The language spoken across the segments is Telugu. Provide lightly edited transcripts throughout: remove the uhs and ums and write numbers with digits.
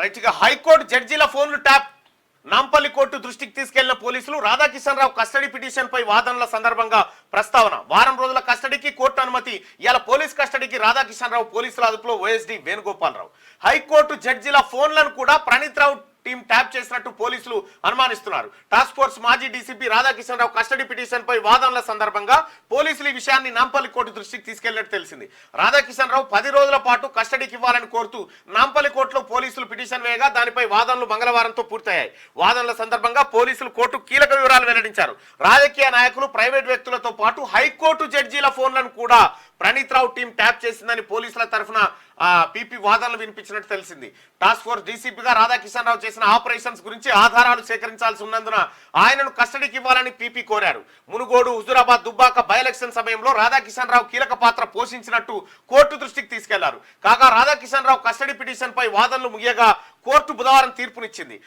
రైట్గా హైకోర్టు జడ్జీల ఫోన్లు ట్యాప్ నాంపల్లి కోర్టు దృష్టికి తీసుకెళ్లిన పోలీసులు రాధాకిషన్ రావు కస్టడీ పిటిషన్ పై వాదనల సందర్భంగా ప్రస్తావన వారం రోజుల కస్టడీకి కోర్టు అనుమతి ఇలా పోలీస్ కస్టడీకి రాధాకిషన్ రావు పోలీసుల అదుపులో ఓఎస్డీ వేణుగోపాల్ రావు హైకోర్టు జడ్జీల ఫోన్లను కూడా ప్రణీత్ రావు టీం ట్యాప్ చేసినట్టు పోలీసులు అనుమానిస్తున్నారు టాస్క్ ఫోర్స్ మాజీ డీసీపీ రాధాకిషన్ రావు కస్టడీ పిటిషన్ పై వాదనల సందర్భంగా పోలీసులు ఈ విషయాన్ని నాంపల్లి కోర్టు దృష్టికి తీసుకెళ్లినట్టు తెలిసింది రాధాకిషన్ రావు 10 రోజుల పాటు కస్టడీకి ఇవ్వాలని కోరుతూ నాంపల్లి కోర్టులో పోలీసులు పిటిషన్ వేయగా దానిపై వాదనలు మంగళవారంతో పూర్తయ్యాయి వాదనల సందర్భంగా పోలీసులు కోర్టు కీలక వివరాలు వెల్లడించారు రాజకీయ నాయకులు ప్రైవేట్ వ్యక్తులతో పాటు హైకోర్టు జడ్జీల ఫోన్లను కూడా ప్రణీత్ రావు టీం ట్యాప్ చేసిందని పోలీసుల తరఫున పీపీ వాదనలు వినిపించినట్టు తెలిసింది టాస్క్ ఫోర్స్ డీసీపీగా రాధాకిషన్ రావు చేసిన ఆపరేషన్స్ గురించి ఆధారాలు సేకరించాల్సి ఉన్నందున ఆయనను కస్టడీకి ఇవ్వాలని పీపీ కోరారు మునుగోడు హుజూరాబాద్ దుబ్బాక బై ఎలక్షన్ సమయంలో రాధాకిషన్ రావు కీలక పాత్ర పోషించినట్టు కోర్టు దృష్టికి తీసుకెళ్లారు కాగా రాధాకిషన్ రావు కస్టడీ పిటిషన్ పై వాదనలు ముగియగా కోర్టు బుధవారం తీర్పునిచ్చింది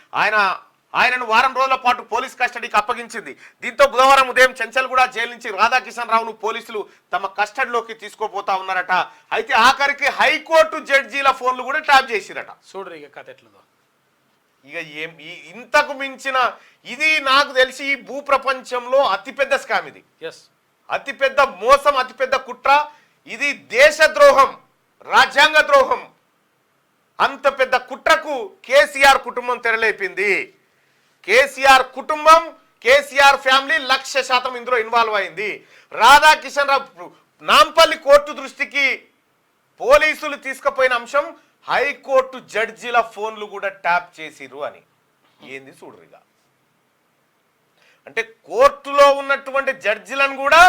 ఆయనను వారం రోజుల పాటు పోలీస్ కస్టడీకి అప్పగించింది దీంతో బుధవారం ఉదయం చెంచల్గూడ జైలు నుంచి రాధాకిషన్ రావును పోలీసులు తమ కస్టడీలోకి తీసుకోపోతా ఉన్నారట అయితే ఆఖరికి హైకోర్టు జడ్జీల ఫోన్లు కూడా ట్యాప్ చేసిరట చూడరు ఇక కథ ఎట్లదో ఇక ఇంతకు మించిన ఇది నాకు తెలిసి ఈ భూ ప్రపంచంలో అతిపెద్ద స్కామ్ ఇది అతిపెద్ద మోసం అతిపెద్ద కుట్ర ఇది దేశద్రోహం రాజ్యాంగ ద్రోహం అంత పెద్ద కుట్రకు కేసీఆర్ కుటుంబం తెరలేపింది కేసీఆర్ కుటుంబం కేసీఆర్ ఫ్యామిలీ 100% ఇందులో ఇన్వాల్వ్ అయింది రాధాకిషన్ రావు నాంపల్లి కోర్టు దృష్టికి పోలీసులు తీసుకుపోయిన అంశం హైకోర్టు జడ్జీల ఫోన్లు కూడా ట్యాప్ చేసిరు అని ఏంది చూడరుగా అంటే కోర్టులో ఉన్నటువంటి జడ్జిలను కూడా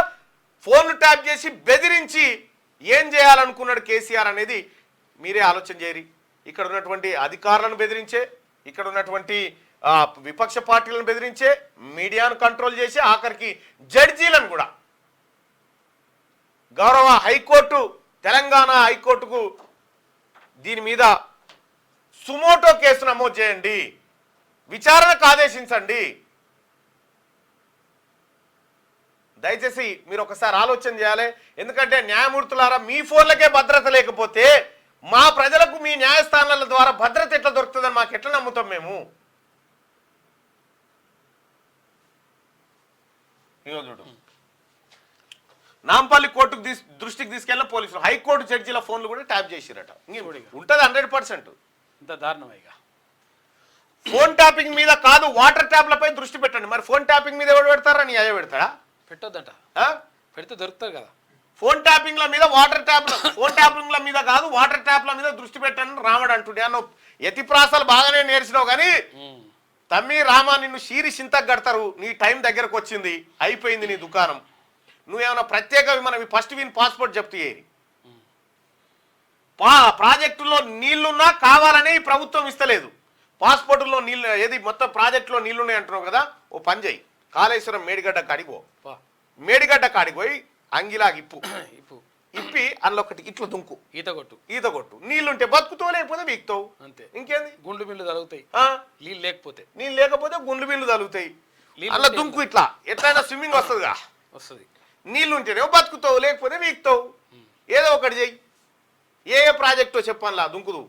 ఫోన్లు ట్యాప్ చేసి బెదిరించి ఏం చేయాలనుకున్నాడు కేసీఆర్ అనేది మీరే ఆలోచన చేయరి ఇక్కడ ఉన్నటువంటి అధికారులను బెదిరించే ఇక్కడ ఉన్నటువంటి విపక్ష పార్టీలను బెదిరించే మీడియాను కంట్రోల్ చేసి ఆఖరికి జడ్జీలను కూడా గౌరవ హైకోర్టు తెలంగాణ హైకోర్టుకు దీని మీద సుమోటో కేసు నమోదు చేయండి విచారణకు ఆదేశించండి దయచేసి మీరు ఒకసారి ఆలోచన చేయాలి ఎందుకంటే న్యాయమూర్తులారా మీ ఫోన్లకే భద్రత లేకపోతే మా ప్రజలకు మీ న్యాయస్థానాల ద్వారా భద్రత ఎట్లా దొరుకుతుందని మాకు ఎట్లా నమ్ముతాం మేము నాంపల్లి కోర్టుకు దృష్టికి తీసుకెళ్ళిన పోలీసులు హైకోర్టు జడ్జీల ఫోన్లు కూడా ట్యాప్ చేసిరట ఉంటుంది 100%. ఇంత దారుణమైగా ఫోన్ ట్యాపింగ్ మీద కాదు వాటర్ ట్యాప్లపై దృష్టి పెట్టండి మరి ఫోన్ ట్యాపింగ్ మీద ఎవరు పెడతారా నీ అయ్యే పెడతాడా పెట్టొద్దట పెడితే దొరుకుతారు కదా ఫోన్ ట్యాపింగ్ల మీద వాటర్ ట్యాప్ల ఫోన్ ట్యాపింగ్ల మీద కాదు వాటర్ ట్యాప్ల మీద దృష్టి పెట్టండి రావడం అంటుండే నువ్వు యతిప్రాసాలు బాగానే నేర్చినావు కానీ తమ్మి రామా నిన్ను షీరి చింతకు కడతారు నీ టైం దగ్గరకు వచ్చింది అయిపోయింది నీ దుకాణం నువ్వేమన్నా ప్రత్యేక మనవి ఫస్ట్ విన్ పాస్పోర్ట్ జప్తు చేయరి ప్రాజెక్టులో నీళ్లున్నా కావాలనే ఈ ప్రభుత్వం ఇస్తలేదు పాస్పోర్టుల్లో నీళ్ళు ఏది మొత్తం ప్రాజెక్టులో నీళ్లున్నాయి అంటున్నావు కదా ఓ పని చేయి కాళేశ్వరం మేడిగడ్డ కాడిపో మేడిగడ్డ కాడిపోయి అంగిలాగి ఇప్పి అందులో ఒకటి ఇట్లా దుంకు ఈత కొట్టు నీళ్లుంటే బతుకుతావు లేకపోతే వీక్తావు అంతే ఇంకేంది గుండు బిల్లు తలుగుతాయి నీళ్ళు లేకపోతే గుండు బిల్లు తలుగుతాయి అలా దుంకు ఇట్లా ఎట్లయినా స్విమ్మింగ్ వస్తుందిగా వస్తుంది నీళ్లుంటేనే బతుకుతావు లేకపోతే వీక్తావు ఏదో ఒకటి చెయ్యి ఏ ప్రాజెక్టో చెప్పానులా దుంకుదు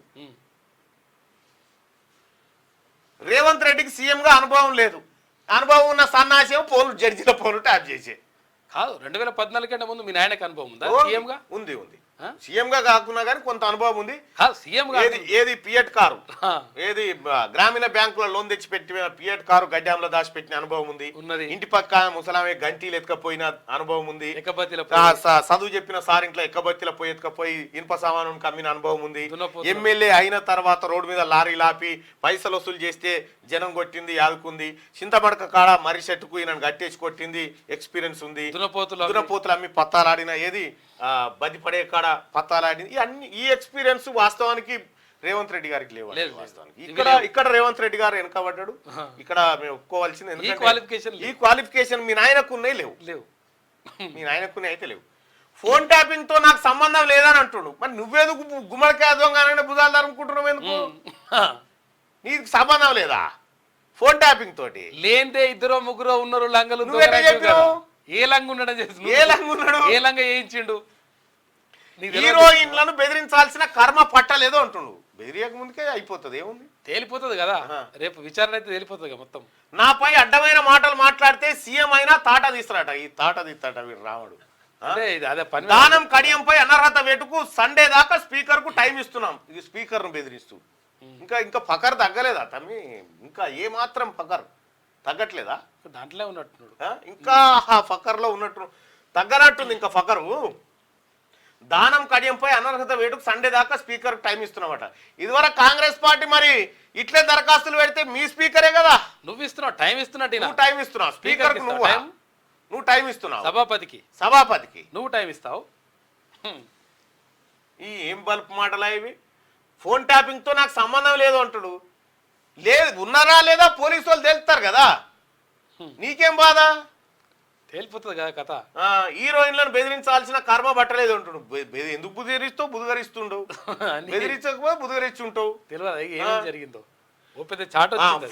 రేవంత్ రెడ్డికి సీఎంగా అనుభవం లేదు అనుభవం ఉన్న సన్నాసి ఫోన్లు జడ్జిల ఫోన్లు ట్యాప్ చేసే కాదు 2014 కంటే ముందు మీ నాయనకు అనుభవం ఉందా సీఎంగా ఉంది సీఎంగా కాకున్నా కానీ కొంత అనుభవం ఉంది ఏది పియట్ కారు ఏది గ్రామీణ బ్యాంకులో లోన్ తెచ్చి పెట్టిన పియట్ కారు గడ్డాంలో దాచిపెట్టిన అనుభవం ఉంది ఇంటి పక్క ముసలామే గంటీలు ఎత్తుకపోయిన అనుభవం ఉంది చదువు చెప్పిన సార్ ఇంట్లో ఎక్కబత్తిలో పోయి ఎత్తుకపోయి ఇనుప సామాను కమ్మిన అనుభవం ఉంది ఎమ్మెల్యే అయిన తర్వాత రోడ్డు మీద లారీ లాపి పైసలు వసూలు చేస్తే జనం కొట్టింది ఆదుకుంది చింతమడక కాడ మర్రి చెట్టుకు ఈయన గట్టేసి కొట్టింది ఎక్స్పీరియన్స్ ఉంది దునపోతులు అమ్మి పత్తాలాడిన ఏది బది పడే కాడ పత్తాలాడింది అన్ని ఈ ఎక్స్పీరియన్స్ వాస్తవానికి రేవంత్ రెడ్డి గారికి లేవు వాస్తవానికి ఇక్కడ రేవంత్ రెడ్డి గారు వెనకబడ్డాడు ఇక్కడ మేము ఒప్పుకోవాల్సింది ఎందుకంటే ఈ క్వాలిఫికేషన్ మీ నాయనకు ఉన్నాయి లేవు మీ నాయనకునే అయితే లేవు ఫోన్ ట్యాపింగ్ తో నాకు సంబంధం లేదని అంటుడు మరి నువ్వేందుకు గుమ్మడికాయ దొంగ భుజాలు అనుకుంటున్నావు ఎందుకు నీకు సంబంధం లేదా ఫోన్ ట్యాపింగ్ తోటి లేదే 2-3 ఉన్నారు లంగలు ఏ లంగ ఉండడం ఏ లంగ వేయించిండు హీరోయిన్లను బెదిరించాల్సిన కర్మ పట్టలేదో అంటుండు బెదిరియక ముందుకే అయిపోతుంది ఏముంది తేలిపోతుంది కదా రేపు విచారణ అయితే తేలిపోతుంది కదా మొత్తం. నాపై అడ్డమైన మాటలు మాట్లాడితే సీఎం అయినా తాట తీస్తాడట. ఈ తాట తీస్తాట వీడు రాముడు. అదే ఇది అదే పని. దానం కడియంపై అనర్హత వేటుకు సండే దాకా స్పీకర్ కు టైం ఇస్తున్నాం. ఇది స్పీకర్ ను బెదిరిస్తూ ఇంకా ఫకర్ తగ్గలేదా తమ్మి? ఇంకా ఏ మాత్రం ఫకర్ తగ్గట్లేదా? దాంట్లో ఉన్నట్టున్నాడు ఇంకా ఫకర్ లో ఉన్నట్టు తగ్గనట్టుంది ఇంకా ఫకరు. దానం కడియంపై అనర్హత వేటుకు సండే దాకా స్పీకర్ టైం ఇస్తున్నామట. ఇదివరకు కాంగ్రెస్ పార్టీ మరి ఇట్లే దరఖాస్తులు పెడితే మీ స్పీకరే కదా నువ్వు ఇస్తున్నావు, టైం ఇస్తున్నట్టు. నువ్వు టైం ఇస్తున్నావు స్పీకర్ నువ్వు టైం ఇస్తున్నావు సభాపతికి నువ్వు టైం ఇస్తావు. ఈ ఏం బల్బ్ మాటలా ఇవి? ఫోన్ ట్యాపింగ్ తో నాకు సంబంధం లేదు అంటాడు. లేదు ఉన్నారా లేదా పోలీసు వాళ్ళు తెలుస్తారు కదా, నీకేం బాధ? తేలిపోతుంది కదా కథ. హీరోయిన్లను బెదిరించాల్సిన కర్మ పట్టలేదు అంటుడు. ఎందుకు బుదిరిస్తావు? బుధగరిస్తుండవు. బెదిరించకపోతే బుధగరిస్తుంటావు. తెలియదు ఏం జరిగిందో.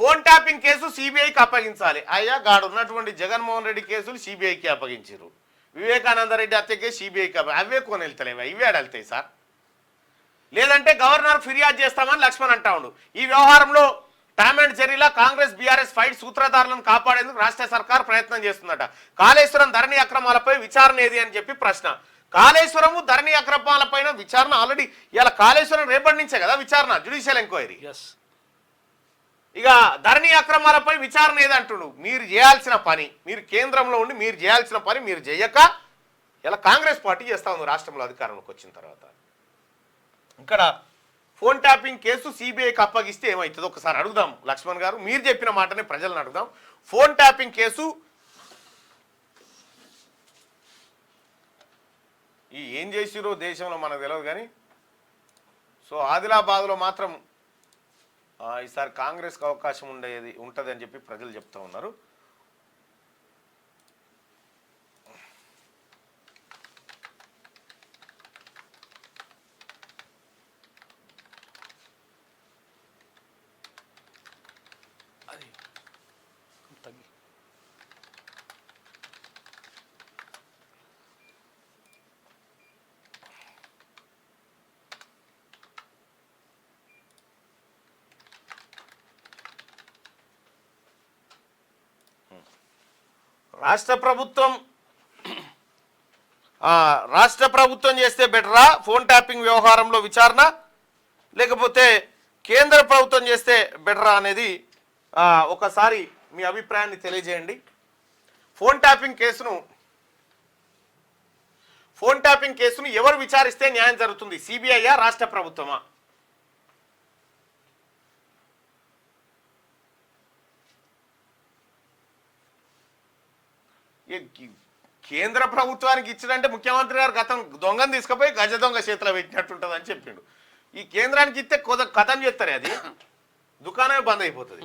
ఫోన్ ట్యాపింగ్ కేసు సిబిఐకి అప్పగించాలి. అయ్యా గాడు ఉన్నటువంటి జగన్మోహన్ రెడ్డి కేసులు సిబిఐకి అప్పగించారు. వివేకానంద రెడ్డి హత్య కేసు సిబిఐకి అవే కొని వెళ్తలేవా? ఇవే వెళ్తాయి సార్. లేదంటే గవర్నర్ ఫిర్యాదు చేస్తామని లక్ష్మణ్ అంటా ఉండు. ఈ వ్యవహారంలో టామ్ అండ్ జెర్రీలా కాంగ్రెస్ బీఆర్ఎస్ ఫైట్ సూత్రధారులను కాపాడేందుకు రాష్ట్ర సర్కార్ ప్రయత్నం చేస్తుందట. కాళేశ్వరం ధరణి అక్రమాలపై విచారణ ఏది అని చెప్పి ప్రశ్న. కాళేశ్వరము ధరణి అక్రమాలపైన విచారణ ఆల్రెడీ ఇలా కాళేశ్వరం రేపటి నుంచే కదా విచారణ, జ్యుడిషియల్ ఎంక్వైరీ. ఇక ధరణి అక్రమాలపై విచారణ ఏదంటుడు. మీరు చేయాల్సిన పని, మీరు కేంద్రంలో ఉండి మీరు చేయాల్సిన పని మీరు చేయక ఇలా కాంగ్రెస్ పార్టీ చేస్తా ఉంది రాష్ట్రంలో అధికారంలోకి వచ్చిన తర్వాత. ఇక్కడ ఫోన్ ట్యాపింగ్ కేసు సిబిఐకి అప్పగిస్తే ఏమవుతుందో ఒకసారి అడుగుదాం లక్ష్మణ్ గారు. మీరు చెప్పిన మాటనే ప్రజలను అడుగుదాం. ఫోన్ ట్యాపింగ్ కేసు ఏం చేసిరో దేశంలో మనకు తెలియదు కానీ, సో ఆదిలాబాద్లో మాత్రం ఈసారి కాంగ్రెస్కి అవకాశం ఉంటుంది అని చెప్పి ప్రజలు చెప్తా ఉన్నారు. రాష్ట్ర ప్రభుత్వం చేస్తే బెటరా ఫోన్ ట్యాపింగ్ వ్యవహారంలో విచారణ, లేకపోతే కేంద్ర ప్రభుత్వం చేస్తే బెటరా అనేది ఒకసారి మీ అభిప్రాయాన్ని తెలియజేయండి. ఫోన్ ట్యాపింగ్ కేసును ఎవరు విచారిస్తే న్యాయం జరుగుతుంది? సిబిఐయా రాష్ట్ర ప్రభుత్వమా? కేంద్ర ప్రభుత్వానికి ఇచ్చినంటే ముఖ్యమంత్రి గారు గతం దొంగను తీసుకుపోయి గజ దొంగ చేతిలో పెట్టినట్టుంటుంది అని చెప్పిండు. ఈ కేంద్రానికి ఇస్తే కథం చేస్తారు, అది దుకాణమే బంద్ అయిపోతుంది.